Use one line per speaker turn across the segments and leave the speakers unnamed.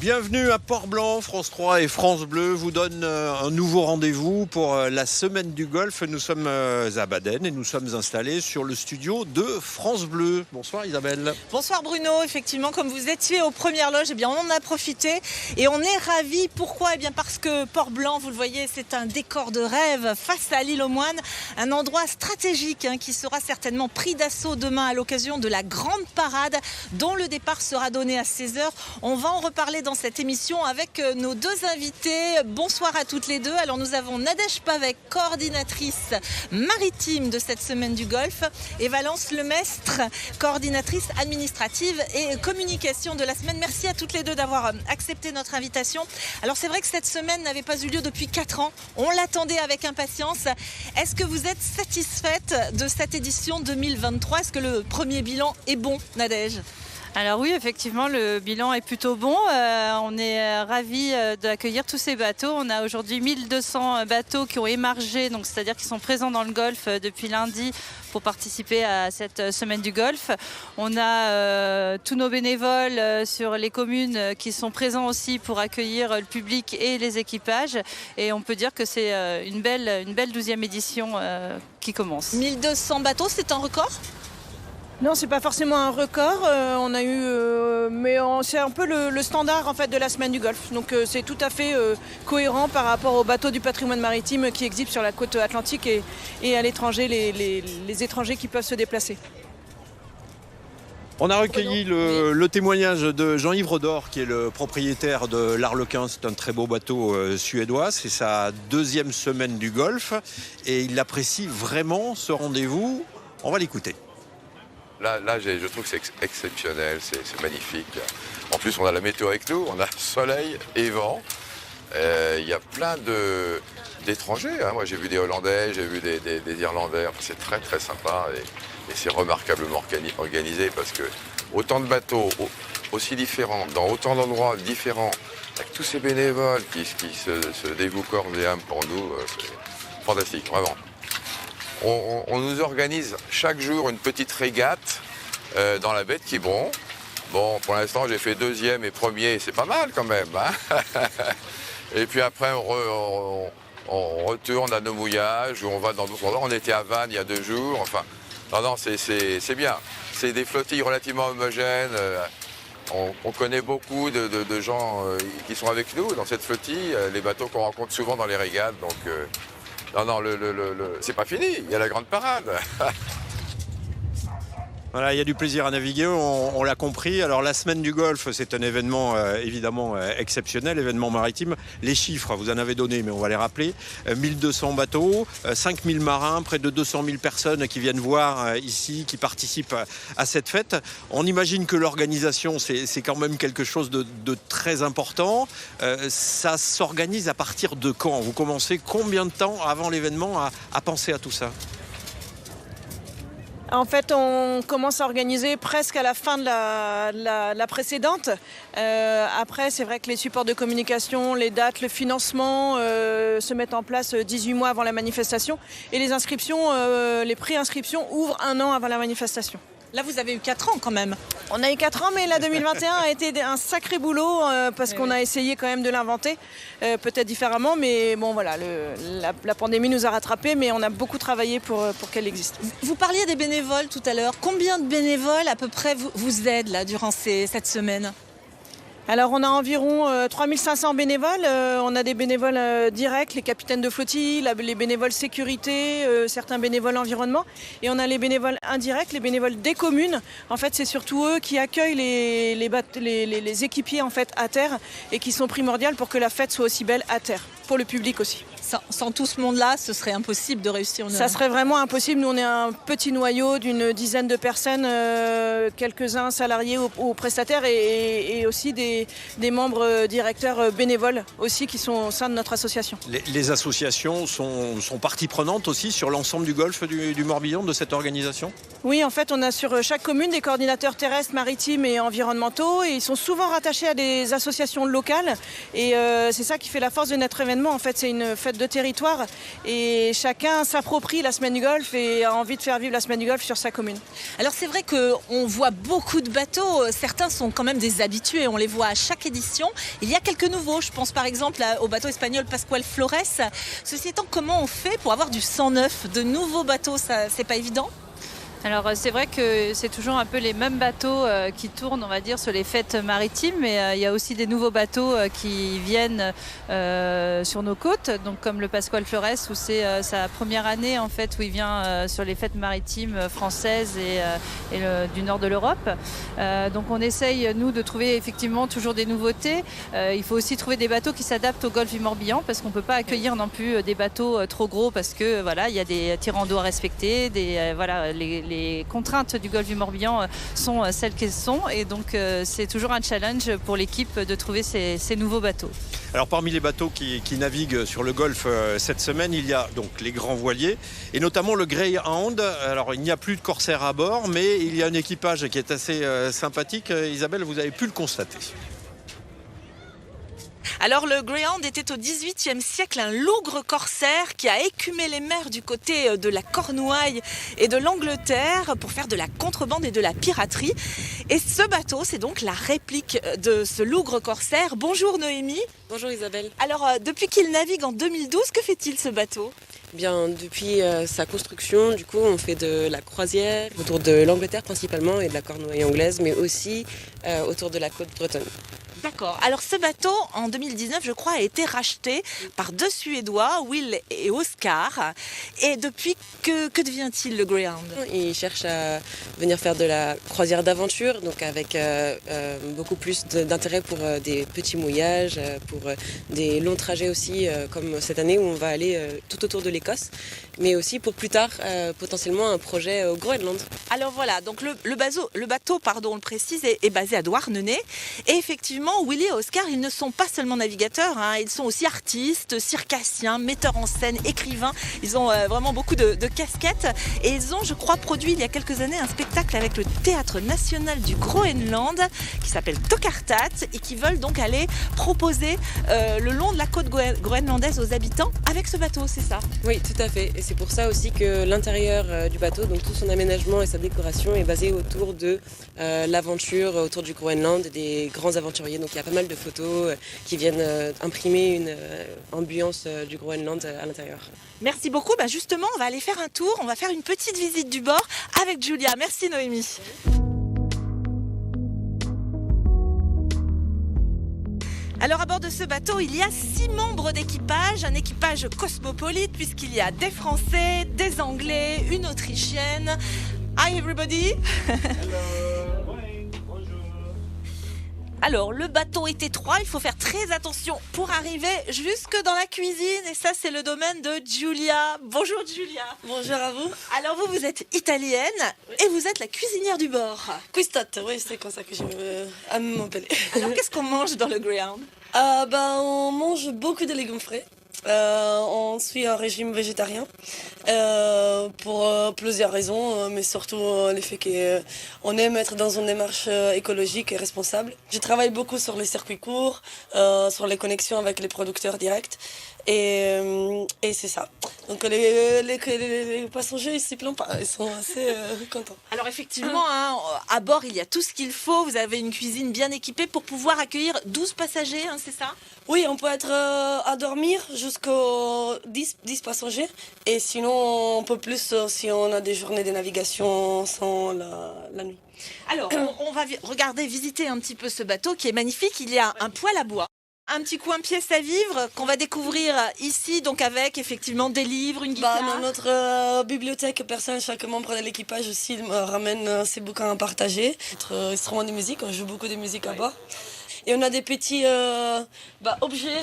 Bienvenue à Port-Blanc, France 3 et France Bleu vous donnent un nouveau rendez-vous pour la semaine du golf. Nous sommes à Baden et nous sommes installés sur le studio de France Bleu. Bonsoir Isabelle.
Bonsoir Bruno, effectivement comme vous étiez aux premières loges, on en a profité et on est ravis. Pourquoi ? Parce que Port-Blanc, vous le voyez, c'est un décor de rêve face à l'île aux Moines, un endroit stratégique qui sera certainement pris d'assaut demain à l'occasion de la grande parade dont le départ sera donné à 16h. On va en reparler dans cette émission avec nos deux invités. Bonsoir à toutes les deux. Alors nous avons Nadège Pavec, coordinatrice maritime de cette semaine du golf, et Valence Lemestre, coordinatrice administrative et communication de la semaine. Merci à toutes les deux d'avoir accepté notre invitation. Alors c'est vrai que cette semaine n'avait pas eu lieu depuis 4 ans. On l'attendait avec impatience. Est-ce que vous êtes satisfaite de cette édition 2023 ? Est-ce que le premier bilan est bon, Nadège ?
Alors oui, effectivement, le bilan est plutôt bon. On est ravis d'accueillir tous ces bateaux. On a aujourd'hui 1200 bateaux qui ont émargé, donc c'est-à-dire qui sont présents dans le golfe depuis lundi pour participer à cette semaine du golf. On a tous nos bénévoles sur les communes qui sont présents aussi pour accueillir le public et les équipages. Et on peut dire que c'est une belle 12e édition qui commence.
1200 bateaux, c'est un record ?
Non, c'est pas forcément un record. On a eu, mais c'est un peu le standard en fait de la semaine du golf. Donc c'est tout à fait cohérent par rapport aux bateaux du patrimoine maritime qui exhibent sur la côte atlantique et à l'étranger, les étrangers qui peuvent se déplacer.
On a recueilli le témoignage de Jean-Yves Rodor, qui est le propriétaire de l'Arlequin. C'est un très beau bateau suédois. C'est sa 2e semaine du golf et il apprécie vraiment ce rendez-vous. On va l'écouter.
Là, je trouve que c'est exceptionnel, c'est magnifique. En plus, on a la météo avec nous, on a soleil et vent. Il y a plein d'étrangers. Moi, j'ai vu des Hollandais, j'ai vu des Irlandais. Enfin, c'est très, très sympa et c'est remarquablement organisé parce que autant de bateaux, aussi différents, dans autant d'endroits différents, avec tous ces bénévoles qui se dévouent corps et âme pour nous, c'est fantastique, vraiment. On nous organise chaque jour une petite régate dans la baie de Quiberon. Bon, pour l'instant, j'ai fait 2e et 1er, c'est pas mal quand même. Et puis après, on retourne à nos mouillages, ou on va dans d'autres endroits. On était à Vannes il y a 2 jours. Enfin, non, c'est bien. C'est des flottilles relativement homogènes. On connaît beaucoup de gens qui sont avec nous dans cette flottille, les bateaux qu'on rencontre souvent dans les régates. Donc, non, c'est pas fini, il y a la grande parade.
Voilà, il y a du plaisir à naviguer, on l'a compris. Alors la semaine du golf, c'est un événement évidemment exceptionnel, événement maritime. Les chiffres, vous en avez donné, mais on va les rappeler. 1200 bateaux, 5000 marins, près de 200 000 personnes qui viennent voir ici, qui participent à cette fête. On imagine que l'organisation, c'est quand même quelque chose de très important. Ça s'organise à partir de quand ? Vous commencez combien de temps avant l'événement à penser à tout ça ?
En fait, on commence à organiser presque à la fin de la précédente. Après, c'est vrai que les supports de communication, les dates, le financement se mettent en place 18 mois avant la manifestation. Et les inscriptions, les pré-inscriptions ouvrent 1 an avant la manifestation.
Là, vous avez eu 4 ans quand même.
On a eu 4 ans, mais la 2021 a été un sacré boulot parce qu'on a essayé quand même de l'inventer, peut-être différemment. Mais bon, voilà, la pandémie nous a rattrapés, mais on a beaucoup travaillé pour qu'elle existe.
Vous parliez des bénévoles tout à l'heure. Combien de bénévoles à peu près vous aident là, durant cette semaine ?
Alors on a environ 3500 bénévoles, on a des bénévoles directs, les capitaines de flottille, les bénévoles sécurité, certains bénévoles environnement, et on a les bénévoles indirects, les bénévoles des communes. En fait, c'est surtout eux qui accueillent les équipiers en fait à terre et qui sont primordiales pour que la fête soit aussi belle à terre, pour le public aussi.
Sans tout ce monde-là, ce serait impossible de réussir.
Ça serait vraiment impossible. Nous, on est un petit noyau d'une dizaine de personnes, quelques-uns salariés ou prestataires et aussi des membres directeurs bénévoles aussi qui sont au sein de notre association.
Les associations sont partie prenante aussi sur l'ensemble du golfe du Morbihan de cette organisation ?
Oui, en fait, on a sur chaque commune des coordinateurs terrestres, maritimes et environnementaux et ils sont souvent rattachés à des associations locales et c'est ça qui fait la force de notre événement. En fait, c'est une fête de territoire et chacun s'approprie la semaine du Golfe et a envie de faire vivre la semaine du Golfe sur sa commune.
Alors c'est vrai qu'on voit beaucoup de bateaux, certains sont quand même des habitués, on les voit à chaque édition. Il y a quelques nouveaux, je pense par exemple au bateau espagnol Pascual Flores. Ceci étant, comment on fait pour avoir du sang neuf, de nouveaux bateaux, ça c'est pas évident?
Alors c'est vrai que c'est toujours un peu les mêmes bateaux qui tournent, on va dire, sur les fêtes maritimes, mais il y a aussi des nouveaux bateaux qui viennent sur nos côtes, donc comme le Pascual Flores où c'est sa première année en fait où il vient sur les fêtes maritimes françaises et du nord de l'Europe. Donc on essaye nous de trouver effectivement toujours des nouveautés. Il faut aussi trouver des bateaux qui s'adaptent au golfe du Morbihan parce qu'on peut pas accueillir non plus des bateaux trop gros parce que voilà, il y a des tirants d'eau à respecter, voilà les contraintes du golfe du Morbihan sont celles qu'elles sont et donc c'est toujours un challenge pour l'équipe de trouver ces nouveaux bateaux.
Alors parmi les bateaux qui naviguent sur le Golfe cette semaine, il y a donc les grands voiliers et notamment le Greyhound. Alors il n'y a plus de corsaires à bord, mais il y a un équipage qui est assez sympathique. Isabelle, vous avez pu le constater.
Alors le Greyhound était au XVIIIe siècle un lougre corsaire qui a écumé les mers du côté de la Cornouaille et de l'Angleterre pour faire de la contrebande et de la piraterie. Et ce bateau, c'est donc la réplique de ce lougre corsaire. Bonjour Noémie.
Bonjour Isabelle.
Alors depuis qu'il navigue en 2012, que fait-il ce bateau ?
Bien, depuis sa construction, du coup, on fait de la croisière autour de l'Angleterre principalement et de la Cornouaille anglaise, mais aussi autour de la côte bretonne.
D'accord. Alors ce bateau, en 2019, je crois, a été racheté par deux Suédois, Will et Oscar. Et depuis, que devient-il le Greyhound ?
Il cherche à venir faire de la croisière d'aventure, donc avec beaucoup plus d'intérêt pour des petits mouillages, pour des longs trajets aussi, comme cette année où on va aller tout autour de l'Écosse, mais aussi pour plus tard, potentiellement un projet au Groenland.
Alors voilà, donc le bateau, on le précise, est basé à Douarnenez. Et effectivement, Willy et Oscar, ils ne sont pas seulement navigateurs, hein, ils sont aussi artistes, circassiens, metteurs en scène, écrivains. Ils ont vraiment beaucoup de casquettes. Et ils ont, je crois, produit il y a quelques années un spectacle avec le Théâtre National du Groenland qui s'appelle Tokartat et qui veulent donc aller proposer le long de la côte groenlandaise aux habitants avec ce bateau, c'est ça ?
Oui, tout à fait. Et c'est pour ça aussi que l'intérieur du bateau, donc tout son aménagement et sa décoration est basé autour de l'aventure, autour du Groenland, des grands aventuriers. Donc il y a pas mal de photos qui viennent imprimer une ambiance du Groenland à l'intérieur.
Merci beaucoup. Justement, on va aller faire un tour. On va faire une petite visite du bord avec Julia. Merci Noémie. Alors à bord de ce bateau, il y a 6 membres d'équipage, un équipage cosmopolite puisqu'il y a des Français, des Anglais, une Autrichienne. Hi everybody.
Hello. Bonjour.
Alors le bateau est étroit, il faut faire très attention pour arriver jusque dans la cuisine et ça c'est le domaine de Giulia. Bonjour Giulia.
Bonjour à vous.
Alors vous êtes italienne et vous êtes la cuisinière du bord.
Quistate, oui, c'est comme ça que je m'appelle.
Alors qu'est-ce qu'on mange dans le Greyhound ?
On mange beaucoup de légumes frais. On suit un régime végétarien pour plusieurs raisons, mais surtout le fait qu'on aime être dans une démarche écologique et responsable. Je travaille beaucoup sur les circuits courts, sur les connexions avec les producteurs directs. Et c'est ça. Donc les passagers ils s'y plaignent pas, ils sont assez contents.
Alors effectivement, à bord il y a tout ce qu'il faut. Vous avez une cuisine bien équipée pour pouvoir accueillir 12 passagers, c'est ça ?
Oui, on peut être à dormir jusqu'aux 10 passagers. Et sinon on peut plus si on a des journées de navigation sans la nuit.
Alors on va visiter un petit peu ce bateau qui est magnifique. Il y a un poêle à bois. Un petit coin pièce à vivre qu'on va découvrir ici, donc avec effectivement des livres, une guitare.
Dans notre bibliothèque personnelle, chaque membre de l'équipage aussi ramène ses bouquins à partager. Notre instrument de musique, on joue beaucoup de musique à bord. Et on a des petits objets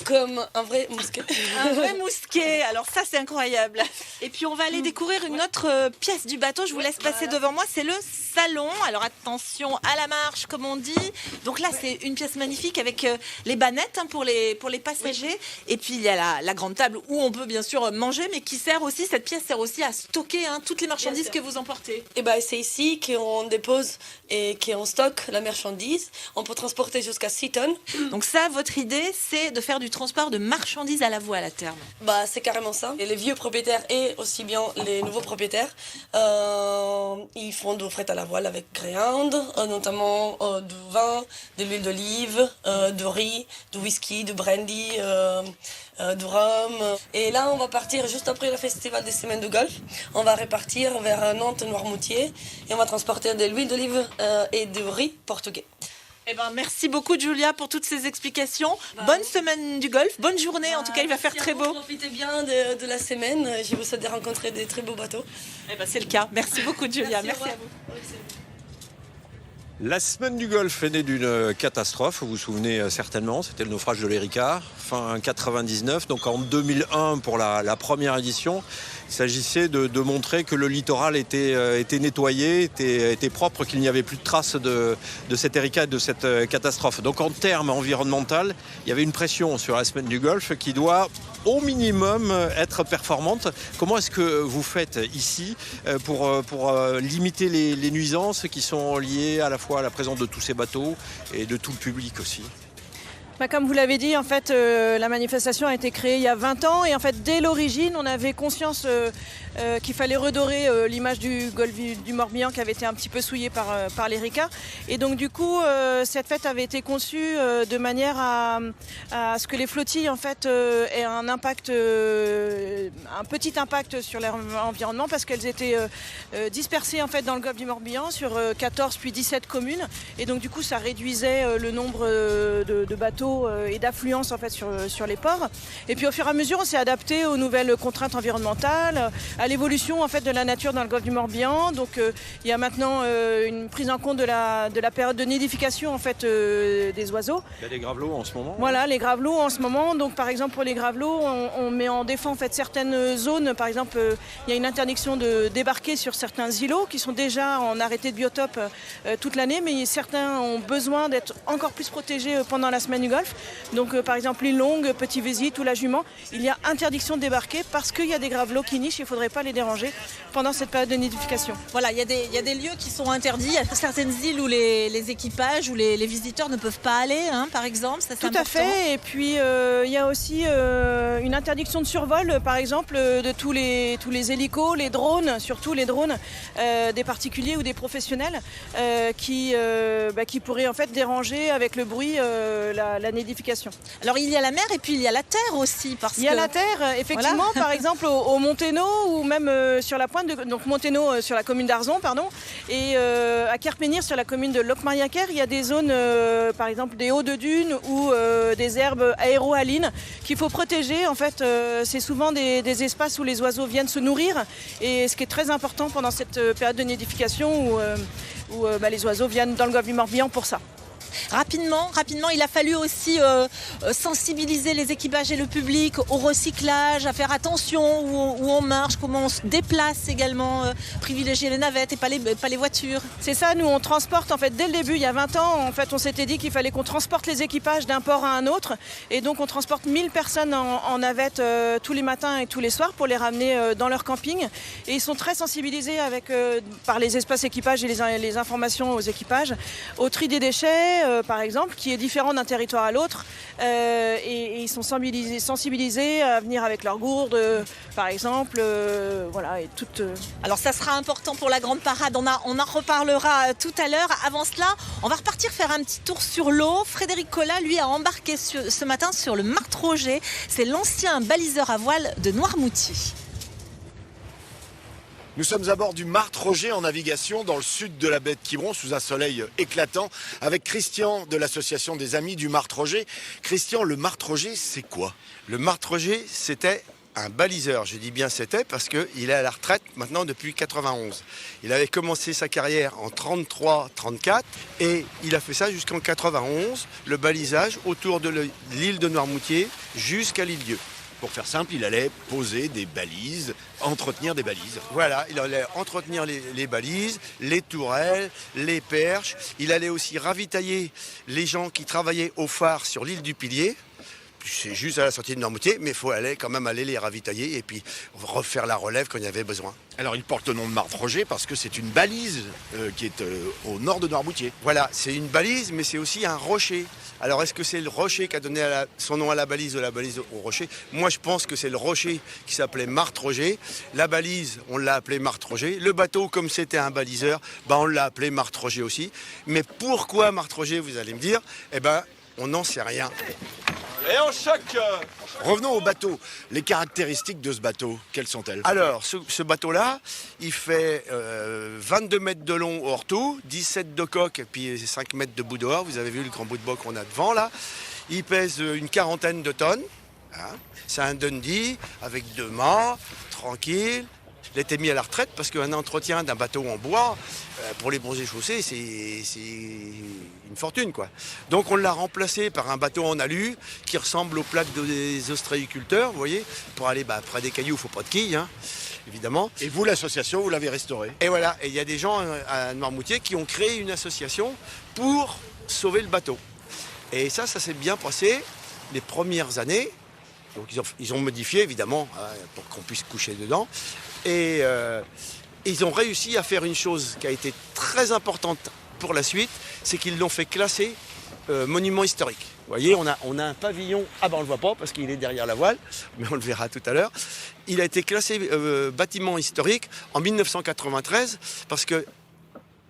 comme un vrai mousquet.
Un vrai mousquet, alors ça c'est incroyable. Et puis on va aller découvrir une autre pièce du bateau, je vous laisse passer devant moi, c'est le salon. Alors attention à la marche comme on dit. Donc là c'est une pièce magnifique avec les bannettes pour les passagers. Et puis il y a la grande table où on peut bien sûr manger, mais qui sert aussi, cette pièce sert aussi à stocker toutes les marchandises que vous emportez.
Et c'est ici qu'on dépose et qu'on stocke la marchandise. On peut transporter jusqu'à 6 tonnes.
Donc ça, votre idée c'est de faire du du transport de marchandises à la voile à terme.
Bah, c'est carrément ça. Et les vieux propriétaires et aussi bien les nouveaux propriétaires, ils font de fret à la voile avec Greyhound, notamment du vin, de l'huile d'olive, de riz, du whisky, du brandy, du rhum. Et là, on va partir juste après le festival des semaines de golf. On va repartir vers Nantes-Noirmoutier et on va transporter de l'huile d'olive et du riz portugais.
Eh ben, merci beaucoup Julia pour toutes ces explications. Bonne semaine du golf, bonne journée. En tout cas, il va faire très beau.
Profitez bien de la semaine. Je vous souhaite de rencontrer des très beaux bateaux.
Eh ben, c'est le cas. Merci beaucoup Julia. Merci à vous.
La semaine du Golfe est née d'une catastrophe, vous vous souvenez certainement, c'était le naufrage de l'Erika, fin 99, donc en 2001 pour la première édition. Il s'agissait de montrer que le littoral était nettoyé, était propre, qu'il n'y avait plus de traces de cette Erika et de cette catastrophe. Donc en termes environnementaux, il y avait une pression sur la semaine du Golfe qui doit au minimum être performante. Comment est-ce que vous faites ici pour limiter les nuisances qui sont liées à la fois à la présence de tous ces bateaux et de tout le public aussi?
Comme vous l'avez dit, en fait, la manifestation a été créée il y a 20 ans et en fait, dès l'origine, on avait conscience qu'il fallait redorer l'image du golfe du Morbihan qui avait été un petit peu souillée par l'Erika. Et donc du coup, cette fête avait été conçue de manière à ce que les flottilles en fait aient un petit impact sur l'environnement parce qu'elles étaient dispersées en fait dans le golfe du Morbihan sur 14 puis 17 communes. Et donc du coup, ça réduisait le nombre de bateaux et d'affluence en fait sur les ports. Et puis au fur et à mesure, on s'est adapté aux nouvelles contraintes environnementales, à l'évolution en fait de la nature dans le golfe du Morbihan. Donc il y a maintenant une prise en compte de la période de nidification en fait des oiseaux.
Il y a des gravelots en ce moment.
Voilà, les gravelots en ce moment. Donc par exemple pour les gravelots, on met en défense en fait certaines zones. Par exemple, il y a une interdiction de débarquer sur certains îlots qui sont déjà en arrêté de biotope toute l'année, mais certains ont besoin d'être encore plus protégés pendant la semaine du Golfe. Donc par exemple l'île Longue, Petit Vésit ou la Jument, il y a interdiction de débarquer parce qu'il y a des gravelots qui nichent, il ne faudrait pas les déranger pendant cette période de nidification.
Voilà, il y a des lieux qui sont interdits. Il y a certaines îles où les équipages ou les visiteurs ne peuvent pas aller, hein, par exemple. Ça,
tout à fait. Et puis il y a aussi une interdiction de survol, par exemple, de tous les hélicos, les drones, surtout les drones des particuliers ou des professionnels qui pourraient en fait déranger avec le bruit la nidification.
Alors il y a la mer et puis il y a la terre aussi.
Il y a la terre, effectivement, voilà. Par exemple au Monténo ou même sur la pointe, donc Monténo sur la commune d'Arzon, pardon, et à Kerpenir sur la commune de Locmariaker, il y a des zones, par exemple des hauts de dunes ou des herbes aérohalines qu'il faut protéger. En fait, c'est souvent des espaces où les oiseaux viennent se nourrir et ce qui est très important pendant cette période de nidification où les oiseaux viennent dans le golfe du Morbihan pour ça.
Rapidement, il a fallu aussi sensibiliser les équipages et le public au recyclage, à faire attention où on marche, comment on se déplace également, privilégier les navettes et pas les voitures.
C'est ça, nous on transporte en fait dès le début, il y a 20 ans, en fait on s'était dit qu'il fallait qu'on transporte les équipages d'un port à un autre et donc on transporte 1000 personnes en navette tous les matins et tous les soirs pour les ramener dans leur camping et ils sont très sensibilisés par les espaces équipages et les informations aux équipages, au tri des déchets, par exemple, qui est différent d'un territoire à l'autre et ils sont sensibilisés à venir avec leur gourde, par exemple, voilà, et tout.
Alors ça sera important pour la grande parade, on en reparlera tout à l'heure. Avant cela, on va repartir faire un petit tour sur l'eau. Frédéric Collat, lui, a embarqué ce matin sur le Marthe Roger, c'est l'ancien baliseur à voile de Noirmoutier.
Nous sommes à bord du Marthe Roger en navigation dans le sud de la baie de Quiberon sous un soleil éclatant avec Christian de l'association des Amis du Marthe Roger. Christian, le Marthe Roger, c'est quoi?
Le Marthe Roger, c'était un baliseur. Je dis bien c'était parce qu'il est à la retraite maintenant depuis 91. Il avait commencé sa carrière en 33-34 et il a fait ça jusqu'en 91, le balisage autour de l'île de Noirmoutier jusqu'à l'île-Dieu.
Pour faire simple, il allait poser des balises, entretenir des balises.
Voilà, il allait entretenir les balises, les tourelles, les perches. Il allait aussi ravitailler les gens qui travaillaient au phare sur l'île du Pilier, c'est juste à la sortie de Noirmoutier, mais il faut quand même aller les ravitailler et puis refaire la relève quand il y avait besoin.
Alors il porte le nom de Marthe-Roger parce que c'est une balise qui est au nord de Noirmoutier.
Voilà, c'est une balise, mais c'est aussi un rocher. Alors est-ce que c'est le rocher qui a donné son nom à la balise ou la balise au rocher? Moi je pense que c'est le rocher qui s'appelait Marthe-Roger. La balise, on l'a appelé Marthe-Roger. Le bateau, comme c'était un baliseur, on l'a appelé Marthe-Roger aussi. Mais pourquoi Marthe-Roger, vous allez me dire? Eh ben, on n'en sait rien.
Et en choc. Revenons au bateau. Les caractéristiques de ce bateau, quelles sont-elles?
Alors, ce bateau-là, il fait 22 mètres de long hors tout, 17 de coque et puis 5 mètres de bout dehors. Vous avez vu le grand bout de bois qu'on a devant là. Il pèse une 40aine de tonnes. Hein. C'est un Dundee avec 2 mâts, tranquille. Il a été mis à la retraite parce qu'un entretien d'un bateau en bois, pour les bronzés chaussés, c'est une fortune, quoi. Donc on l'a remplacé par un bateau en alu qui ressemble aux plaques des ostréiculteurs, vous voyez. Pour aller près des cailloux, il ne faut pas de quilles, hein, évidemment.
Et vous, l'association, vous l'avez restauré?
Et voilà, et il y a des gens à Noirmoutier qui ont créé une association pour sauver le bateau. Et ça s'est bien passé les premières années. Donc ils ont modifié, évidemment, pour qu'on puisse coucher dedans. Et ils ont réussi à faire une chose qui a été très importante pour la suite, c'est qu'ils l'ont fait classer monument historique. Vous voyez, on a un pavillon, on ne le voit pas parce qu'il est derrière la voile, mais on le verra tout à l'heure. Il a été classé bâtiment historique en 1993 parce que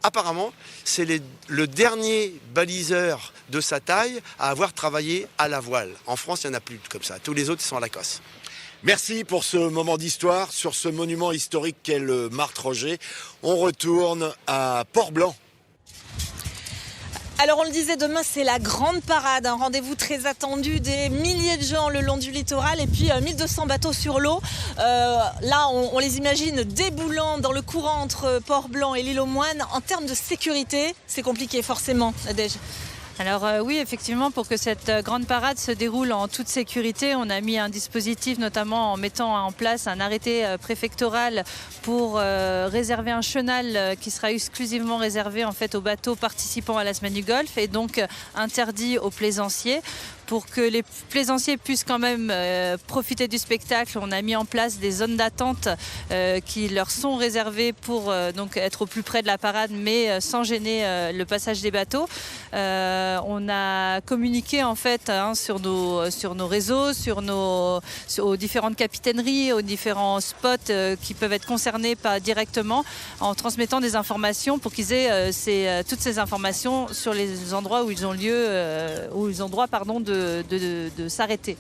apparemment, c'est le dernier baliseur de sa taille à avoir travaillé à la voile. En France, il n'y en a plus comme ça. Tous les autres sont à la cosse.
Merci pour ce moment d'histoire sur ce monument historique qu'est le Marthe-Roger. On retourne à Port-Blanc.
Alors on le disait, demain c'est la grande parade, un rendez-vous très attendu, des milliers de gens le long du littoral et puis 1200 bateaux sur l'eau. Là on les imagine déboulant dans le courant entre Port-Blanc et l'île aux Moines. En termes de sécurité, c'est compliqué forcément, Nadège.
Alors oui, effectivement, pour que cette grande parade se déroule en toute sécurité, on a mis un dispositif, notamment en mettant en place un arrêté préfectoral pour réserver un chenal qui sera exclusivement réservé en fait aux bateaux participant à la semaine du Golfe et donc interdit aux plaisanciers. Pour que les plaisanciers puissent quand même profiter du spectacle, on a mis en place des zones d'attente qui leur sont réservées pour donc être au plus près de la parade, mais sans gêner le passage des bateaux. On a communiqué en fait sur nos réseaux, aux différentes capitaineries, aux différents spots qui peuvent être concernés directement, en transmettant des informations pour qu'ils aient toutes ces informations sur les endroits où ils ont droit de s'arrêter.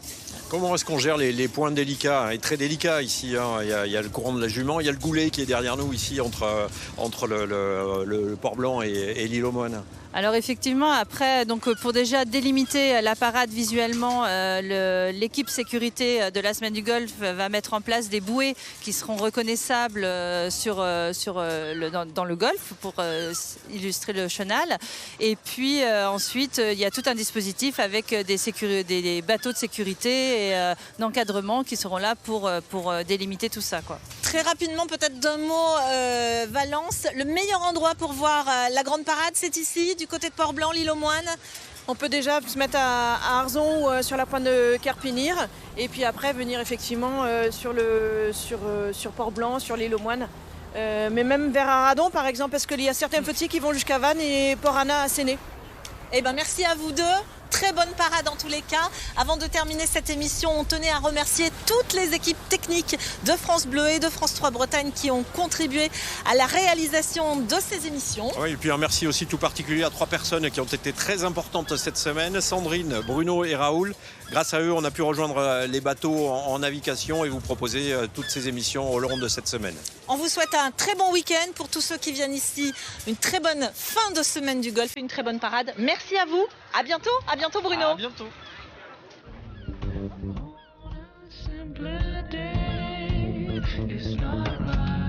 Comment est-ce qu'on gère les points délicats et très délicats ici, hein. Il y a le courant de la Jument, il y a le Goulet qui est derrière nous ici entre le Port-Blanc et l'île aux Moines.
Alors effectivement, après, donc pour déjà délimiter la parade visuellement, l'équipe sécurité de la semaine du Golfe va mettre en place des bouées qui seront reconnaissables dans le Golfe pour illustrer le chenal. Et puis ensuite, il y a tout un dispositif avec des bateaux de sécurité et d'encadrement qui seront là pour délimiter tout ça, quoi.
Très rapidement, peut-être d'un mot, Valence, le meilleur endroit pour voir la grande parade, c'est ici, du côté de Port-Blanc, l'île aux Moines.
On peut déjà se mettre à Arzon ou sur la pointe de Carpénir et puis après venir effectivement sur Port-Blanc, sur l'île aux Moines. Mais même vers Aradon par exemple, parce qu'il y a certains petits qui vont jusqu'à Vannes et Port-Anna à Séné.
Eh ben merci à vous deux. Très bonne parade en tous les cas. Avant de terminer cette émission, on tenait à remercier toutes les équipes techniques de France Bleu et de France 3 Bretagne qui ont contribué à la réalisation de ces émissions.
Oui, et puis un merci aussi tout particulier à 3 personnes qui ont été très importantes cette semaine, Sandrine, Bruno et Raoul. Grâce à eux, on a pu rejoindre les bateaux en navigation et vous proposer toutes ces émissions au long de cette semaine.
On vous souhaite un très bon week-end pour tous ceux qui viennent ici. Une très bonne fin de semaine du Golfe, une très bonne parade. Merci à vous. À bientôt. À bientôt Bruno.
À bientôt. It's not right.